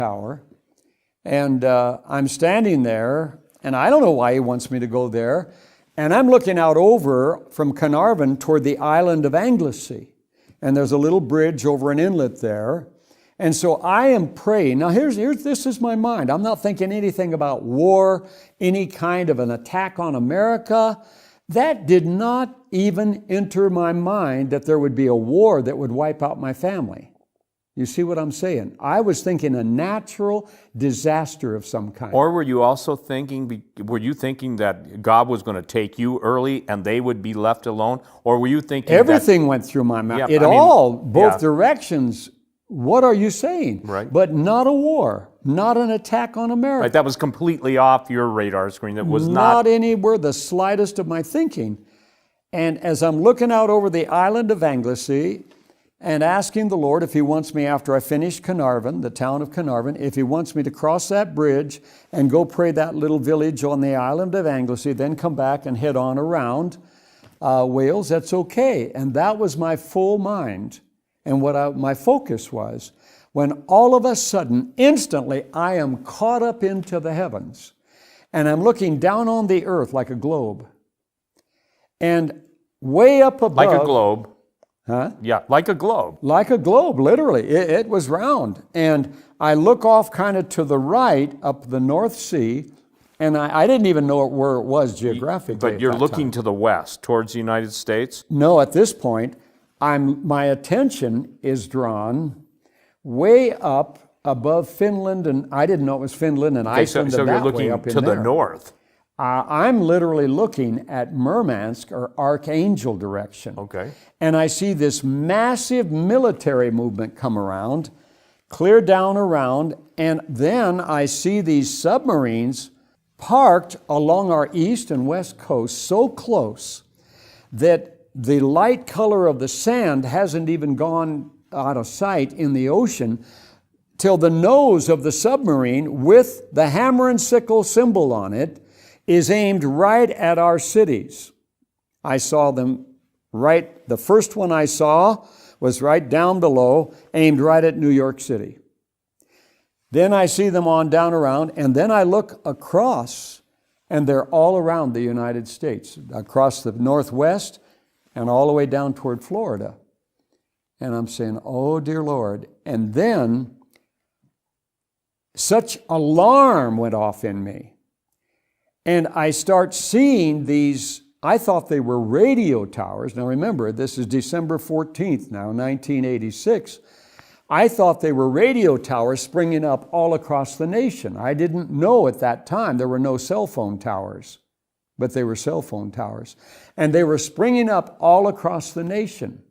tower. And I'm standing there, and I don't know why he wants me to go there. And I'm looking out over from Carnarvon toward the island of Anglesey. And there's a little bridge over an inlet there. And so I am praying. Now this is my mind. I'm not thinking anything about war, any kind of an attack on America. That did not even enter my mind that there would be a war that would wipe out my family. You see what I'm saying? I was thinking a natural disaster of some kind. Or were you also thinking that God was going to take you early and they would be left alone? Or were you thinking everything went through my mind? Yeah, both directions. What are you saying? Right. But not a war, not an attack on America. Right, that was completely off your radar screen. That was not anywhere the slightest of my thinking. And as I'm looking out over the island of Anglesey and asking the Lord if He wants me, after I finish Carnarvon, the town of Carnarvon, if He wants me to cross that bridge and go pray that little village on the island of Anglesey, then come back and head on around Wales, that's okay. And that was my full mind. And what my focus was, when all of a sudden, instantly, I am caught up into the heavens. And I'm looking down on the earth like a globe. And way up above... Like a globe. Huh? Yeah, like a globe. Like a globe, literally. It was round. And I look off kind of to the right, up the North Sea, and I didn't even know where it was geographically. But you're looking to the west, towards the United States? No, at this point, my attention is drawn way up above Finland, and I didn't know it was Finland and Iceland. So you're looking up in to there. the north. I'm literally looking at Murmansk or Archangel direction. Okay. And I see this massive military movement come around, clear down around, and then I see these submarines parked along our east and west coast so close that the light color of the sand hasn't even gone out of sight in the ocean till the nose of the submarine with the hammer and sickle symbol on it is aimed right at our cities. I saw them right, the first one I saw was right down below, aimed right at New York City. Then I see them on down around, and then I look across, and they're all around the United States, across the Northwest, and all the way down toward Florida. And I'm saying, oh, dear Lord. And then such alarm went off in me. And I start seeing these, I thought they were radio towers. Now remember, this is December 14th now, 1986. I thought they were radio towers springing up all across the nation. I didn't know at that time there were no cell phone towers, but they were cell phone towers. And they were springing up all across the nation.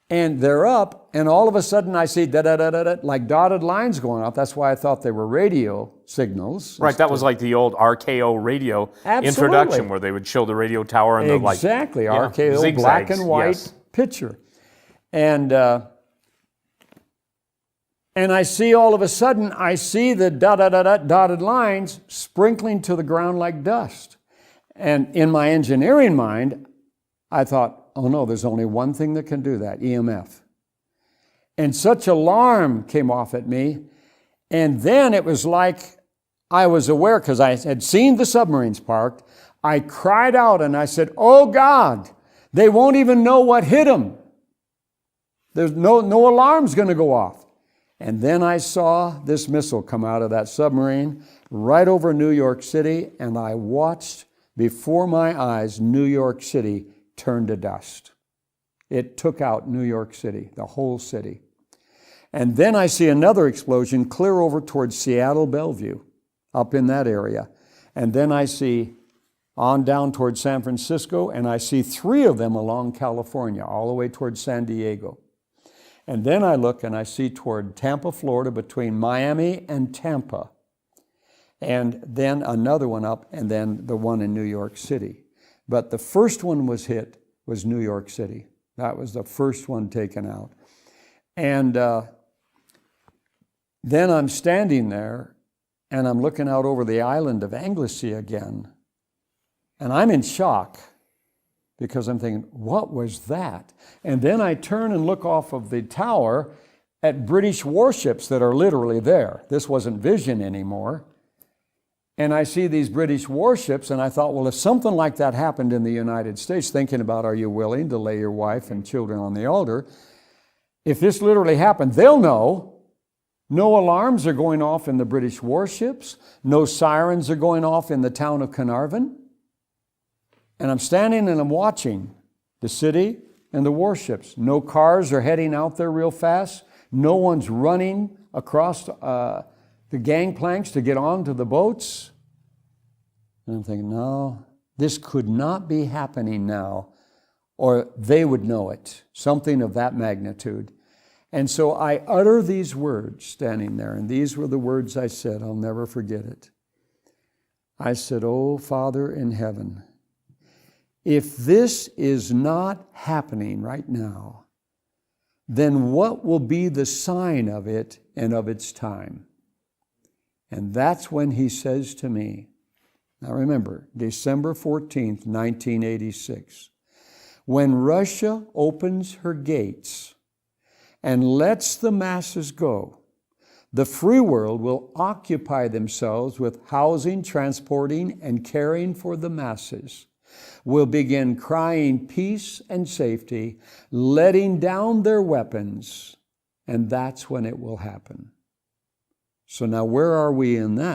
And they're up, and all of a sudden I see da-da-da-da-da, like dotted lines going off. That's why I thought they were radio signals. Right, that was like the old RKO radio introduction where they would show the radio tower and the light. Exactly, RKO, zigzags, black and white picture. And I see all of a sudden, I see the dotted lines sprinkling to the ground like dust. And in my engineering mind, I thought, oh no, there's only one thing that can do that, EMF. And such alarm came off at me. And then it was like I was aware, because I had seen the submarines parked. I cried out and I said, oh God, they won't even know what hit them. There's no alarm's going to go off. And then I saw this missile come out of that submarine right over New York City, and I watched before my eyes New York City turned to dust. It took out New York City, the whole city. And then I see another explosion clear over towards Seattle, Bellevue, up in that area. And then I see on down towards San Francisco, and I see 3 of them along California, all the way towards San Diego. And then I look and I see toward Tampa, Florida, between Miami and Tampa. And then another one up, and then the one in New York City. But the first one was hit was New York City. That was the first one taken out. And then I'm standing there, and I'm looking out over the island of Anglesey again. And I'm in shock, because I'm thinking, what was that? And then I turn and look off of the tower at British warships that are literally there. This wasn't vision anymore. And I see these British warships, and I thought, well, if something like that happened in the United States, thinking about, are you willing to lay your wife and children on the altar? If this literally happened, they'll know. No alarms are going off in the British warships. No sirens are going off in the town of Carnarvon. And I'm standing and I'm watching the city and the warships. No cars are heading out there real fast. No one's running across the gangplanks to get onto the boats. And I'm thinking, no, this could not be happening now, or they would know it, something of that magnitude. And so I utter these words standing there, and these were the words I said. I'll never forget it. I said, "Oh, Father in heaven, if this is not happening right now, then what will be the sign of it and of its time?" And that's when he says to me, now remember, December 14th, 1986, when Russia opens her gates and lets the masses go, the free world will occupy themselves with housing, transporting, and caring for the masses, will begin crying peace and safety, letting down their weapons, and that's when it will happen. So now where are we in that?